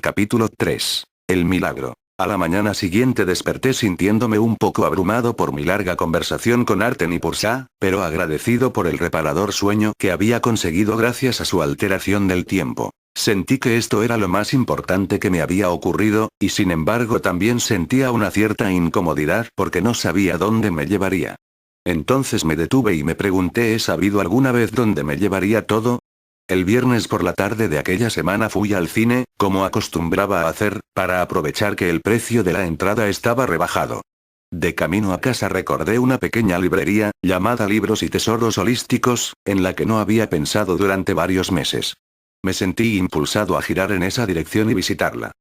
Capítulo 3. El milagro. A la mañana siguiente desperté sintiéndome un poco abrumado por mi larga conversación con Arten y Pursa, pero agradecido por el reparador sueño que había conseguido gracias a su alteración del tiempo. Sentí que esto era lo más importante que me había ocurrido, y sin embargo también sentía una cierta incomodidad porque no sabía dónde me llevaría. Entonces me detuve y me pregunté: ¿he sabido alguna vez dónde me llevaría todo? El viernes por la tarde de aquella semana fui al cine, como acostumbraba a hacer, para aprovechar que el precio de la entrada estaba rebajado. De camino a casa recordé una pequeña librería, llamada Libros y Tesoros Holísticos, en la que no había pensado durante varios meses. Me sentí impulsado a girar en esa dirección y visitarla.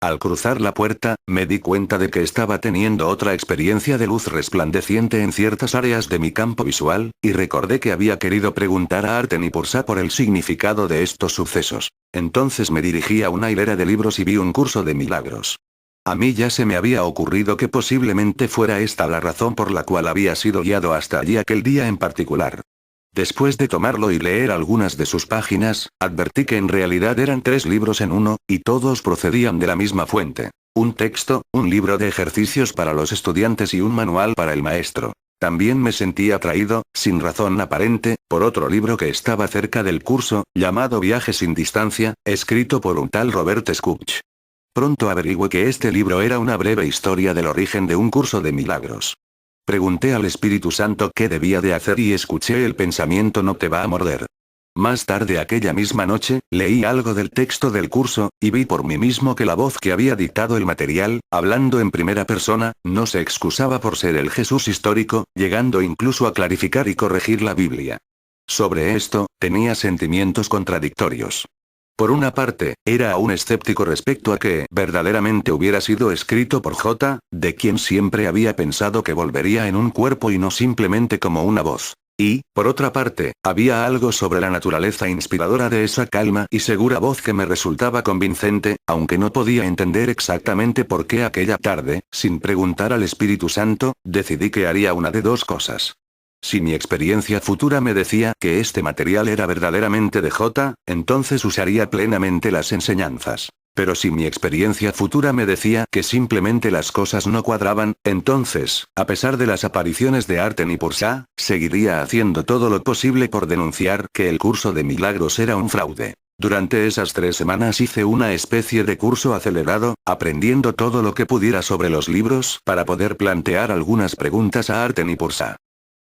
Al cruzar la puerta, me di cuenta de que estaba teniendo otra experiencia de luz resplandeciente en ciertas áreas de mi campo visual, y recordé que había querido preguntar a Arten y Pursa por el significado de estos sucesos. Entonces me dirigí a una hilera de libros y vi un curso de milagros. A mí ya se me había ocurrido que posiblemente fuera esta la razón por la cual había sido guiado hasta allí aquel día en particular. Después de tomarlo y leer algunas de sus páginas, advertí que en realidad eran 3 libros en uno, y todos procedían de la misma fuente. Un texto, un libro de ejercicios para los estudiantes y un manual para el maestro. También me sentí atraído, sin razón aparente, por otro libro que estaba cerca del curso, llamado Viaje sin distancia, escrito por un tal Robert Scutch. Pronto averigüé que este libro era una breve historia del origen de un curso de milagros. Pregunté al Espíritu Santo qué debía de hacer y escuché el pensamiento: no te va a morder. Más tarde aquella misma noche, leí algo del texto del curso, y vi por mí mismo que la voz que había dictado el material, hablando en primera persona, no se excusaba por ser el Jesús histórico, llegando incluso a clarificar y corregir la Biblia. Sobre esto, tenía sentimientos contradictorios. Por una parte, era aún escéptico respecto a que verdaderamente hubiera sido escrito por J, de quien siempre había pensado que volvería en un cuerpo y no simplemente como una voz. Y, por otra parte, había algo sobre la naturaleza inspiradora de esa calma y segura voz que me resultaba convincente, aunque no podía entender exactamente por qué aquella tarde, sin preguntar al Espíritu Santo, decidí que haría una de dos cosas. Si mi experiencia futura me decía que este material era verdaderamente de J, entonces usaría plenamente las enseñanzas. Pero si mi experiencia futura me decía que simplemente las cosas no cuadraban, entonces, a pesar de las apariciones de Arten y Pursa, seguiría haciendo todo lo posible por denunciar que el curso de milagros era un fraude. Durante esas 3 semanas hice una especie de curso acelerado, aprendiendo todo lo que pudiera sobre los libros para poder plantear algunas preguntas a Arten y Pursa.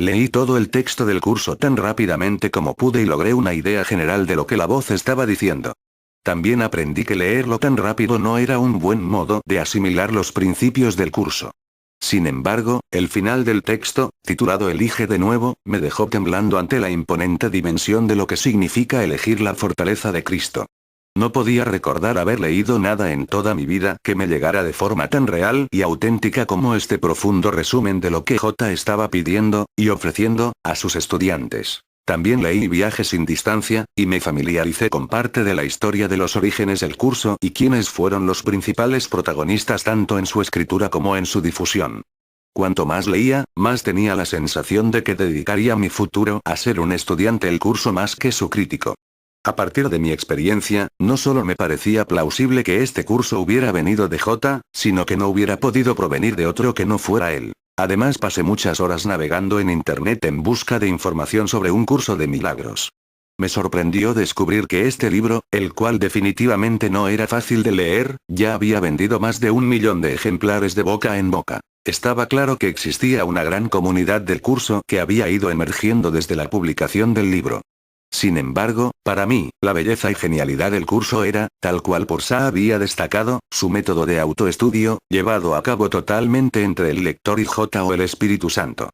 Leí todo el texto del curso tan rápidamente como pude y logré una idea general de lo que la voz estaba diciendo. También aprendí que leerlo tan rápido no era un buen modo de asimilar los principios del curso. Sin embargo, el final del texto, titulado Elige de nuevo, me dejó temblando ante la imponente dimensión de lo que significa elegir la fortaleza de Cristo. No podía recordar haber leído nada en toda mi vida que me llegara de forma tan real y auténtica como este profundo resumen de lo que J estaba pidiendo y ofreciendo a sus estudiantes. También leí Viaje sin distancia, y me familiaricé con parte de la historia de los orígenes del curso y quiénes fueron los principales protagonistas tanto en su escritura como en su difusión. Cuanto más leía, más tenía la sensación de que dedicaría mi futuro a ser un estudiante del curso más que su crítico. A partir de mi experiencia, no solo me parecía plausible que este curso hubiera venido de J, sino que no hubiera podido provenir de otro que no fuera él. Además pasé muchas horas navegando en internet en busca de información sobre un curso de milagros. Me sorprendió descubrir que este libro, el cual definitivamente no era fácil de leer, ya había vendido más de 1 millón de ejemplares de boca en boca. Estaba claro que existía una gran comunidad del curso que había ido emergiendo desde la publicación del libro. Sin embargo, para mí, la belleza y genialidad del curso era, tal cual Pursa había destacado, su método de autoestudio, llevado a cabo totalmente entre el lector y J o el Espíritu Santo.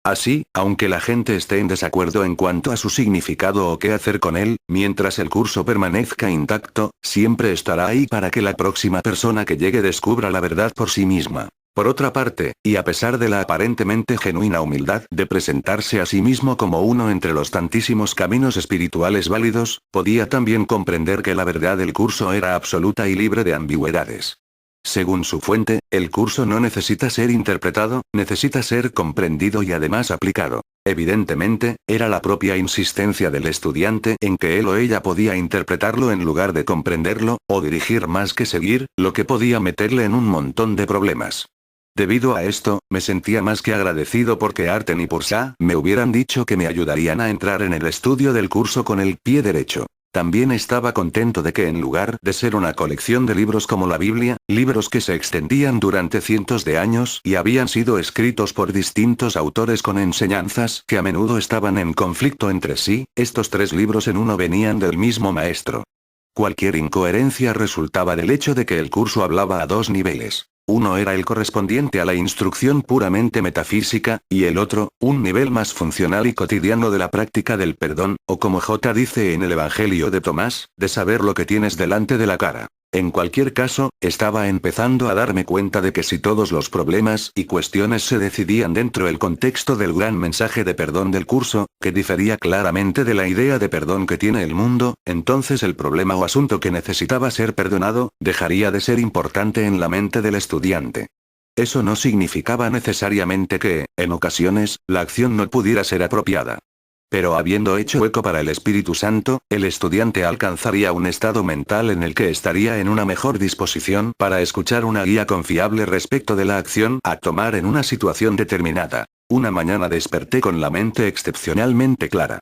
Así, aunque la gente esté en desacuerdo en cuanto a su significado o qué hacer con él, mientras el curso permanezca intacto, siempre estará ahí para que la próxima persona que llegue descubra la verdad por sí misma. Por otra parte, y a pesar de la aparentemente genuina humildad de presentarse a sí mismo como uno entre los tantísimos caminos espirituales válidos, podía también comprender que la verdad del curso era absoluta y libre de ambigüedades. Según su fuente, el curso no necesita ser interpretado, necesita ser comprendido y además aplicado. Evidentemente, era la propia insistencia del estudiante en que él o ella podía interpretarlo en lugar de comprenderlo, o dirigir más que seguir, lo que podía meterle en un montón de problemas. Debido a esto, me sentía más que agradecido porque Arten y Pursa me hubieran dicho que me ayudarían a entrar en el estudio del curso con el pie derecho. También estaba contento de que en lugar de ser una colección de libros como la Biblia, libros que se extendían durante cientos de años y habían sido escritos por distintos autores con enseñanzas que a menudo estaban en conflicto entre sí, estos 3 libros en uno venían del mismo maestro. Cualquier incoherencia resultaba del hecho de que el curso hablaba a 2 niveles. Uno era el correspondiente a la instrucción puramente metafísica, y el otro, un nivel más funcional y cotidiano de la práctica del perdón, o como J dice en el Evangelio de Tomás, de saber lo que tienes delante de la cara. En cualquier caso, estaba empezando a darme cuenta de que si todos los problemas y cuestiones se decidían dentro del contexto del gran mensaje de perdón del curso, que difería claramente de la idea de perdón que tiene el mundo, entonces el problema o asunto que necesitaba ser perdonado, dejaría de ser importante en la mente del estudiante. Eso no significaba necesariamente que, en ocasiones, la acción no pudiera ser apropiada. Pero habiendo hecho eco para el Espíritu Santo, el estudiante alcanzaría un estado mental en el que estaría en una mejor disposición para escuchar una guía confiable respecto de la acción a tomar en una situación determinada. Una mañana desperté con la mente excepcionalmente clara.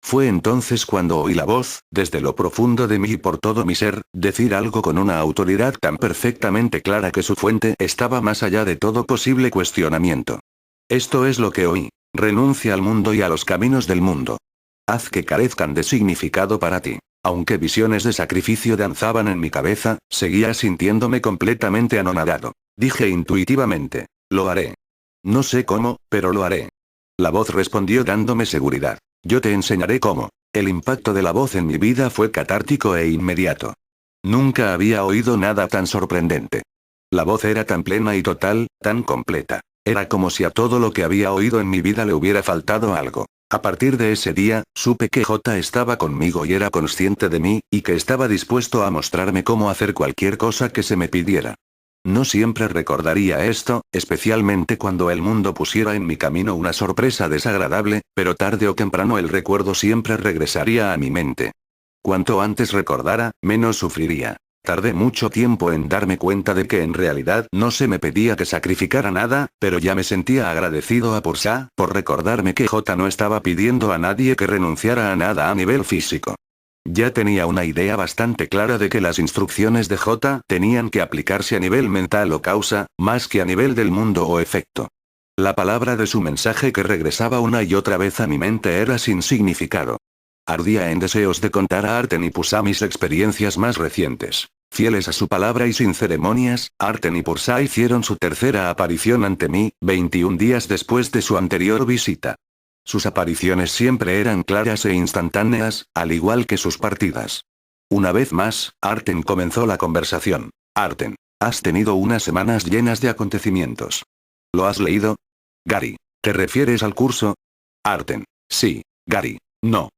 Fue entonces cuando oí la voz, desde lo profundo de mí y por todo mi ser, decir algo con una autoridad tan perfectamente clara que su fuente estaba más allá de todo posible cuestionamiento. Esto es lo que oí. Renuncia al mundo y a los caminos del mundo. Haz que carezcan de significado para ti. Aunque visiones de sacrificio danzaban en mi cabeza, seguía sintiéndome completamente anonadado. Dije intuitivamente, lo haré. No sé cómo, pero lo haré. La voz respondió dándome seguridad. Yo te enseñaré cómo. El impacto de la voz en mi vida fue catártico e inmediato. Nunca había oído nada tan sorprendente. La voz era tan plena y total, tan completa. Era como si a todo lo que había oído en mi vida le hubiera faltado algo. A partir de ese día, supe que J estaba conmigo y era consciente de mí, y que estaba dispuesto a mostrarme cómo hacer cualquier cosa que se me pidiera. No siempre recordaría esto, especialmente cuando el mundo pusiera en mi camino una sorpresa desagradable, pero tarde o temprano el recuerdo siempre regresaría a mi mente. Cuanto antes recordara, menos sufriría. Tardé mucho tiempo en darme cuenta de que en realidad no se me pedía que sacrificara nada, pero ya me sentía agradecido a Pursa por recordarme que J no estaba pidiendo a nadie que renunciara a nada a nivel físico. Ya tenía una idea bastante clara de que las instrucciones de J tenían que aplicarse a nivel mental o causa, más que a nivel del mundo o efecto. La palabra de su mensaje que regresaba una y otra vez a mi mente era sin significado. Ardía en deseos de contar a Arten y Pursa mis experiencias más recientes. Fieles a su palabra y sin ceremonias, Arten y Pursa hicieron su tercera aparición ante mí, 21 días después de su anterior visita. Sus apariciones siempre eran claras e instantáneas, al igual que sus partidas. Una vez más, Arten comenzó la conversación. Arten, has tenido unas semanas llenas de acontecimientos. ¿Lo has leído? Gary, ¿te refieres al curso? Arten, sí, Gary, no.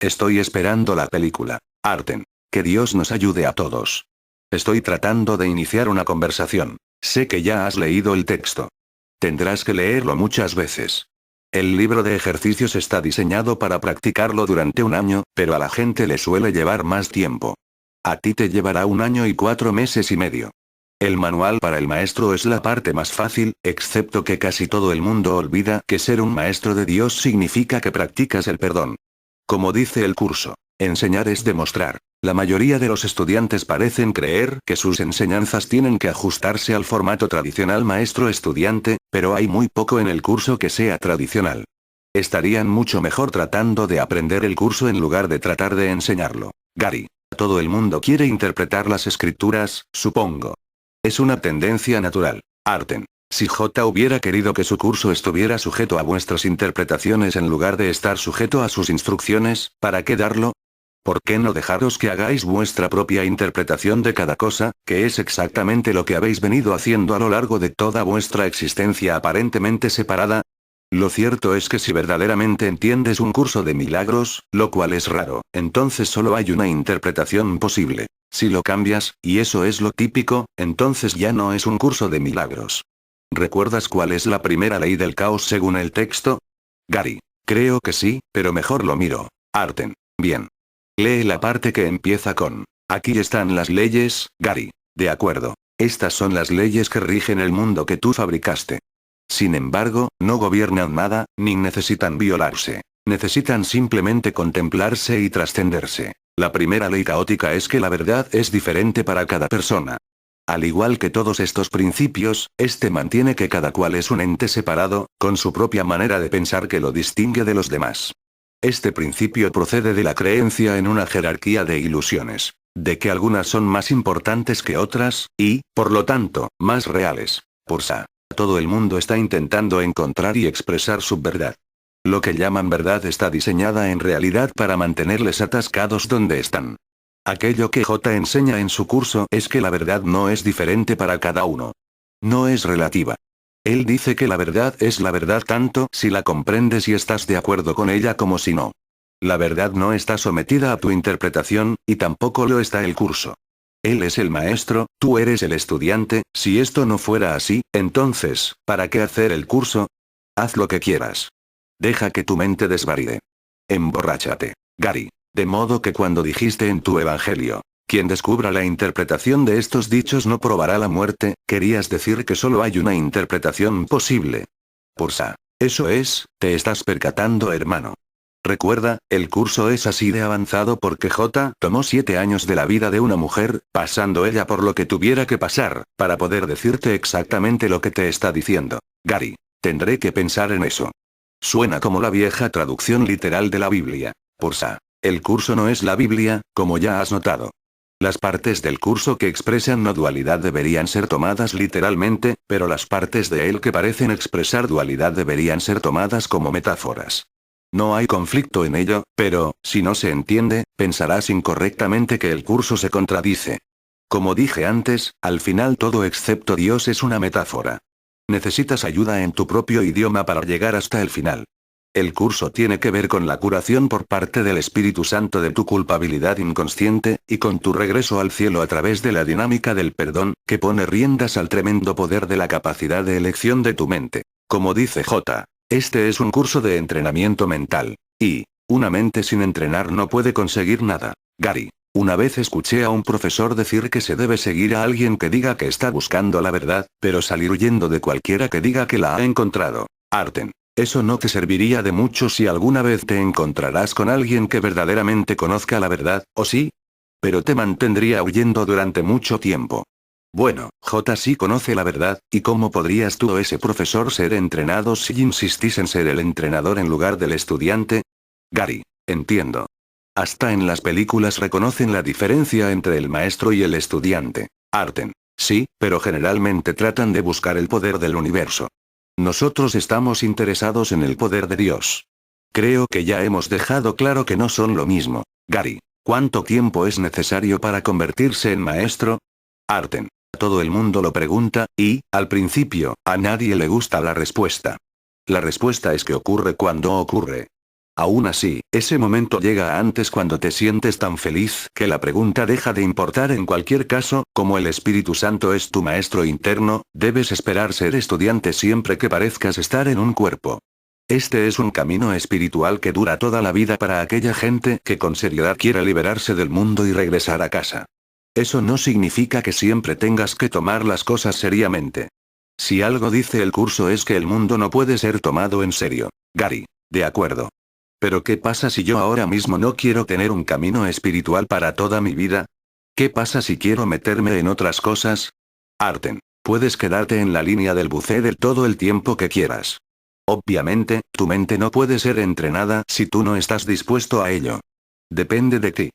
Estoy esperando la película. Arten, que Dios nos ayude a todos. Estoy tratando de iniciar una conversación. Sé que ya has leído el texto. Tendrás que leerlo muchas veces. El libro de ejercicios está diseñado para practicarlo durante un año, pero a la gente le suele llevar más tiempo. A ti te llevará 1 año y 4 meses y medio. El manual para el maestro es la parte más fácil, excepto que casi todo el mundo olvida que ser un maestro de Dios significa que practicas el perdón. Como dice el curso, enseñar es demostrar. La mayoría de los estudiantes parecen creer que sus enseñanzas tienen que ajustarse al formato tradicional maestro-estudiante, pero hay muy poco en el curso que sea tradicional. Estarían mucho mejor tratando de aprender el curso en lugar de tratar de enseñarlo. Gary, todo el mundo quiere interpretar las escrituras, supongo. Es una tendencia natural. Arten, si J hubiera querido que su curso estuviera sujeto a vuestras interpretaciones en lugar de estar sujeto a sus instrucciones, ¿para qué darlo? ¿Por qué no dejaros que hagáis vuestra propia interpretación de cada cosa, que es exactamente lo que habéis venido haciendo a lo largo de toda vuestra existencia aparentemente separada? Lo cierto es que si verdaderamente entiendes un curso de milagros, lo cual es raro, entonces solo hay una interpretación posible. Si lo cambias, y eso es lo típico, entonces ya no es un curso de milagros. ¿Recuerdas cuál es la primera ley del caos según el texto? Gary. Creo que sí, pero mejor lo miro. Arten. Bien. Lee la parte que empieza con: aquí están las leyes, Gary. De acuerdo. Estas son las leyes que rigen el mundo que tú fabricaste. Sin embargo, no gobiernan nada, ni necesitan violarse. Necesitan simplemente contemplarse y trascenderse. La primera ley caótica es que la verdad es diferente para cada persona. Al igual que todos estos principios, este mantiene que cada cual es un ente separado, con su propia manera de pensar que lo distingue de los demás. Este principio procede de la creencia en una jerarquía de ilusiones, de que algunas son más importantes que otras, y, por lo tanto, más reales. Todo el mundo está intentando encontrar y expresar su verdad. Lo que llaman verdad está diseñada en realidad para mantenerles atascados donde están. Aquello que J enseña en su curso es que la verdad no es diferente para cada uno. No es relativa. Él dice que la verdad es la verdad tanto si la comprendes y estás de acuerdo con ella como si no. La verdad no está sometida a tu interpretación, y tampoco lo está el curso. Él es el maestro, tú eres el estudiante. Si esto no fuera así, entonces, ¿para qué hacer el curso? Haz lo que quieras. Deja que tu mente desvaríe. Emborráchate, Gary. De modo que cuando dijiste en tu evangelio: quien descubra la interpretación de estos dichos no probará la muerte, querías decir que solo hay una interpretación posible. Eso es, te estás percatando, hermano. Recuerda, el curso es así de avanzado porque J tomó 7 años de la vida de una mujer, pasando ella por lo que tuviera que pasar, para poder decirte exactamente lo que te está diciendo. Gary, tendré que pensar en eso. Suena como la vieja traducción literal de la Biblia. El curso no es la Biblia, como ya has notado. Las partes del curso que expresan no dualidad deberían ser tomadas literalmente, pero las partes de él que parecen expresar dualidad deberían ser tomadas como metáforas. No hay conflicto en ello, pero, si no se entiende, pensarás incorrectamente que el curso se contradice. Como dije antes, al final todo excepto Dios es una metáfora. Necesitas ayuda en tu propio idioma para llegar hasta el final. El curso tiene que ver con la curación por parte del Espíritu Santo de tu culpabilidad inconsciente, y con tu regreso al cielo a través de la dinámica del perdón, que pone riendas al tremendo poder de la capacidad de elección de tu mente. Como dice J. Este es un curso de entrenamiento mental. Y, una mente sin entrenar no puede conseguir nada. Gary, una vez escuché a un profesor decir que se debe seguir a alguien que diga que está buscando la verdad, pero salir huyendo de cualquiera que diga que la ha encontrado. Arten. Eso no te serviría de mucho si alguna vez te encontrarás con alguien que verdaderamente conozca la verdad, ¿o sí? Pero te mantendría huyendo durante mucho tiempo. Bueno, J sí conoce la verdad, ¿y cómo podrías tú o ese profesor ser entrenados si insistís en ser el entrenador en lugar del estudiante? Gary, entiendo. Hasta en las películas reconocen la diferencia entre el maestro y el estudiante. Arten. Sí, pero generalmente tratan de buscar el poder del universo. Nosotros estamos interesados en el poder de Dios. Creo que ya hemos dejado claro que no son lo mismo. Gary, ¿cuánto tiempo es necesario para convertirse en maestro? Arten. Todo el mundo lo pregunta, y, al principio, a nadie le gusta la respuesta. La respuesta es que ocurre cuando ocurre. Aún así, ese momento llega antes cuando te sientes tan feliz que la pregunta deja de importar. En cualquier caso, como el Espíritu Santo es tu maestro interno, debes esperar ser estudiante siempre que parezcas estar en un cuerpo. Este es un camino espiritual que dura toda la vida para aquella gente que con seriedad quiere liberarse del mundo y regresar a casa. Eso no significa que siempre tengas que tomar las cosas seriamente. Si algo dice el curso es que el mundo no puede ser tomado en serio. Gary, de acuerdo. Pero ¿qué pasa si yo ahora mismo no quiero tener un camino espiritual para toda mi vida? ¿Qué pasa si quiero meterme en otras cosas? Arten, puedes quedarte en la línea del buceo todo el tiempo que quieras. Obviamente, tu mente no puede ser entrenada si tú no estás dispuesto a ello. Depende de ti.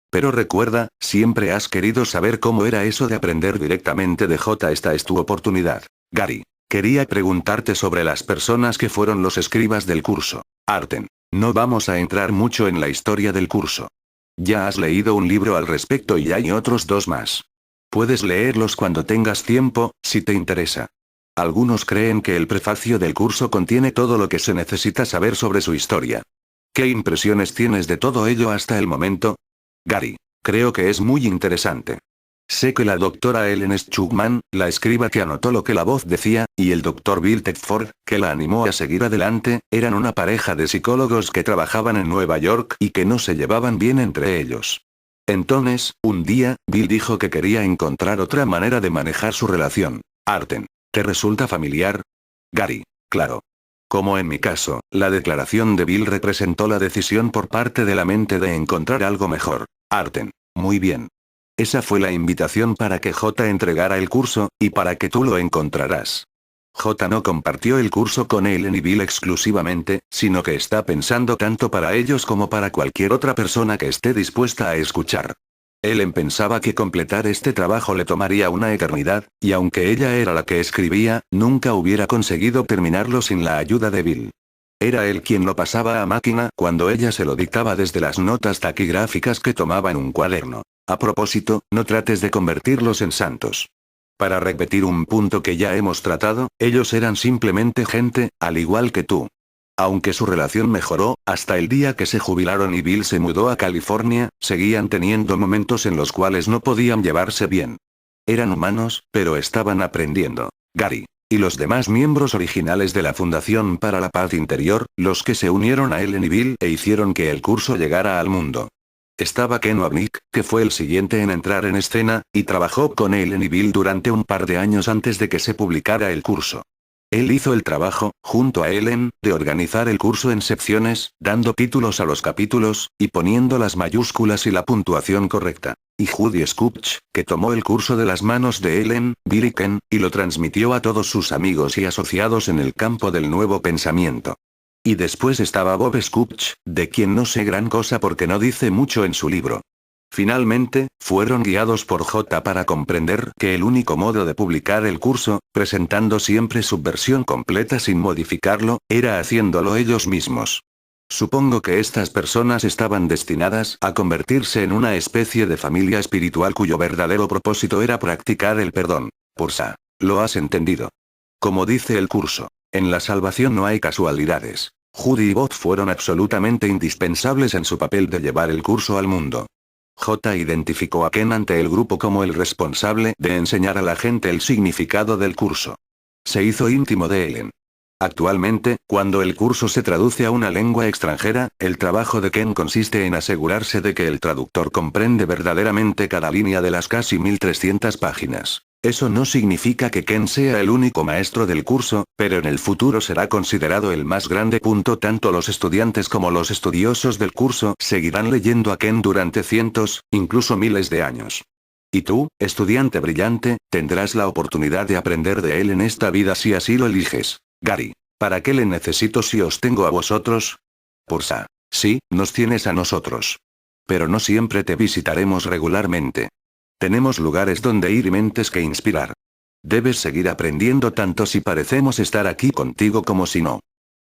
Pero recuerda, siempre has querido saber cómo era eso de aprender directamente de J. Esta es tu oportunidad. Gary, quería preguntarte sobre las personas que fueron los escribas del curso. Arten, no vamos a entrar mucho en la historia del curso. Ya has leído un libro al respecto y hay otros 2 más. Puedes leerlos cuando tengas tiempo, si te interesa. Algunos creen que el prefacio del curso contiene todo lo que se necesita saber sobre su historia. ¿Qué impresiones tienes de todo ello hasta el momento? Gary, creo que es muy interesante. Sé que la doctora Ellen Schugman, la escriba que anotó lo que la voz decía, y el doctor Bill Tedford, que la animó a seguir adelante, eran una pareja de psicólogos que trabajaban en Nueva York y que no se llevaban bien entre ellos. Entonces, un día, Bill dijo que quería encontrar otra manera de manejar su relación. Arten. ¿Te resulta familiar? Gary. Claro. Como en mi caso, la declaración de Bill representó la decisión por parte de la mente de encontrar algo mejor. Arten. Muy bien. Esa fue la invitación para que J entregara el curso, y para que tú lo encontrarás. J no compartió el curso con Ellen y Bill exclusivamente, sino que está pensando tanto para ellos como para cualquier otra persona que esté dispuesta a escuchar. Ellen pensaba que completar este trabajo le tomaría una eternidad, y aunque ella era la que escribía, nunca hubiera conseguido terminarlo sin la ayuda de Bill. Era él quien lo pasaba a máquina cuando ella se lo dictaba desde las notas taquigráficas que tomaba en un cuaderno. A propósito, no trates de convertirlos en santos. Para repetir un punto que ya hemos tratado, ellos eran simplemente gente, al igual que tú. Aunque su relación mejoró, hasta el día que se jubilaron y Bill se mudó a California, seguían teniendo momentos en los cuales no podían llevarse bien. Eran humanos, pero estaban aprendiendo. Gary. Y los demás miembros originales de la Fundación para la Paz Interior, los que se unieron a Ellen y Bill e hicieron que el curso llegara al mundo. Estaba Ken Wapnick, que fue el siguiente en entrar en escena, y trabajó con Ellen y Bill durante un par de años antes de que se publicara el curso. Él hizo el trabajo, junto a Ellen, de organizar el curso en secciones, dando títulos a los capítulos, y poniendo las mayúsculas y la puntuación correcta. Y Judy Skutch, que tomó el curso de las manos de Ellen, Bill y Ken, y lo transmitió a todos sus amigos y asociados en el campo del nuevo pensamiento. Y después estaba Bob Skutch, de quien no sé gran cosa porque no dice mucho en su libro. Finalmente, fueron guiados por J para comprender que el único modo de publicar el curso, presentando siempre su versión completa sin modificarlo, era haciéndolo ellos mismos. Supongo que estas personas estaban destinadas a convertirse en una especie de familia espiritual cuyo verdadero propósito era practicar el perdón. Pursa. ¿Lo has entendido? Como dice el curso, en la salvación no hay casualidades. Judy y Bob fueron absolutamente indispensables en su papel de llevar el curso al mundo. J identificó a Ken ante el grupo como el responsable de enseñar a la gente el significado del curso. Se hizo íntimo de Ellen. Actualmente, cuando el curso se traduce a una lengua extranjera, el trabajo de Ken consiste en asegurarse de que el traductor comprende verdaderamente cada línea de las casi 1300 páginas. Eso no significa que Ken sea el único maestro del curso, pero en el futuro será considerado el más grande. Tanto los estudiantes como los estudiosos del curso seguirán leyendo a Ken durante cientos, incluso miles de años. Y tú, estudiante brillante, tendrás la oportunidad de aprender de él en esta vida si así lo eliges. Gary. ¿Para qué le necesito si os tengo a vosotros? Pursa. Sí, nos tienes a nosotros. Pero no siempre te visitaremos regularmente. Tenemos lugares donde ir y mentes que inspirar. Debes seguir aprendiendo tanto si parecemos estar aquí contigo como si no.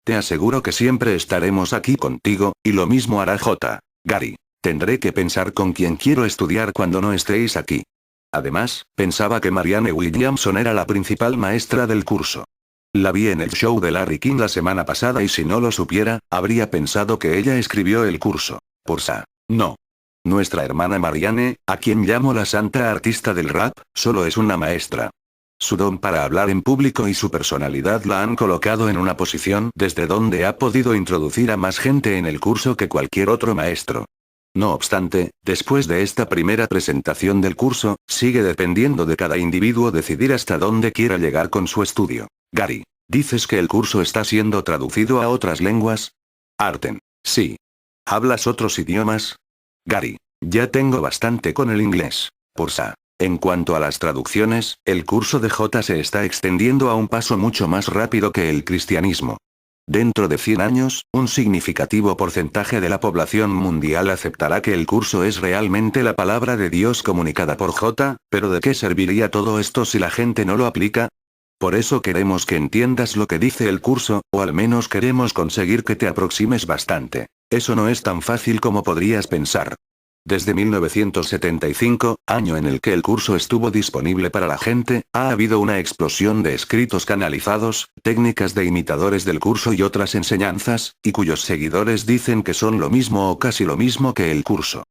Te aseguro que siempre estaremos aquí contigo, y lo mismo hará J. Gary. Tendré que pensar con quién quiero estudiar cuando no estéis aquí. Además, pensaba que Marianne Williamson era la principal maestra del curso. La vi en el show de Larry King la semana pasada y si no lo supiera, habría pensado que ella escribió el curso. Pursa. No. Nuestra hermana Marianne, a quien llamo la santa artista del rap, solo es una maestra. Su don para hablar en público y su personalidad la han colocado en una posición desde donde ha podido introducir a más gente en el curso que cualquier otro maestro. No obstante, después de esta primera presentación del curso, sigue dependiendo de cada individuo decidir hasta dónde quiera llegar con su estudio. Gary. ¿Dices que el curso está siendo traducido a otras lenguas? Arten. Sí. ¿Hablas otros idiomas? Gary. Ya tengo bastante con el inglés. Pursa. En cuanto a las traducciones, el curso de J se está extendiendo a un paso mucho más rápido que el cristianismo. Dentro de 100 años, un significativo porcentaje de la población mundial aceptará que el curso es realmente la palabra de Dios comunicada por J, pero ¿de qué serviría todo esto si la gente no lo aplica? Por eso queremos que entiendas lo que dice el curso, o al menos queremos conseguir que te aproximes bastante. Eso no es tan fácil como podrías pensar. Desde 1975, año en el que el curso estuvo disponible para la gente, ha habido una explosión de escritos canalizados, técnicas de imitadores del curso y otras enseñanzas, y cuyos seguidores dicen que son lo mismo o casi lo mismo que el curso.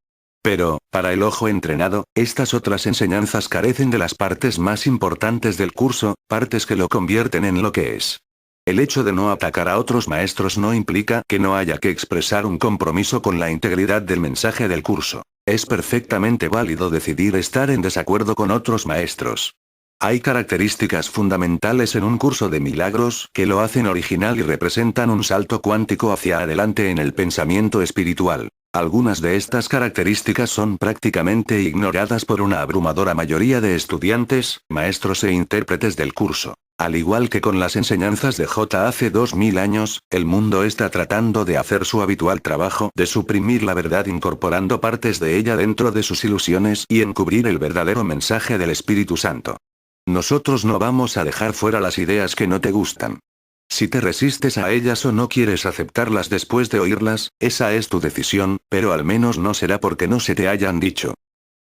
Pero, para el ojo entrenado, estas otras enseñanzas carecen de las partes más importantes del curso, partes que lo convierten en lo que es. El hecho de no atacar a otros maestros no implica que no haya que expresar un compromiso con la integridad del mensaje del curso. Es perfectamente válido decidir estar en desacuerdo con otros maestros. Hay características fundamentales en un curso de milagros que lo hacen original y representan un salto cuántico hacia adelante en el pensamiento espiritual. Algunas de estas características son prácticamente ignoradas por una abrumadora mayoría de estudiantes, maestros e intérpretes del curso. Al igual que con las enseñanzas de J hace 2000 años, el mundo está tratando de hacer su habitual trabajo de suprimir la verdad incorporando partes de ella dentro de sus ilusiones y encubrir el verdadero mensaje del Espíritu Santo. Nosotros no vamos a dejar fuera las ideas que no te gustan. Si te resistes a ellas o no quieres aceptarlas después de oírlas, esa es tu decisión, pero al menos no será porque no se te hayan dicho.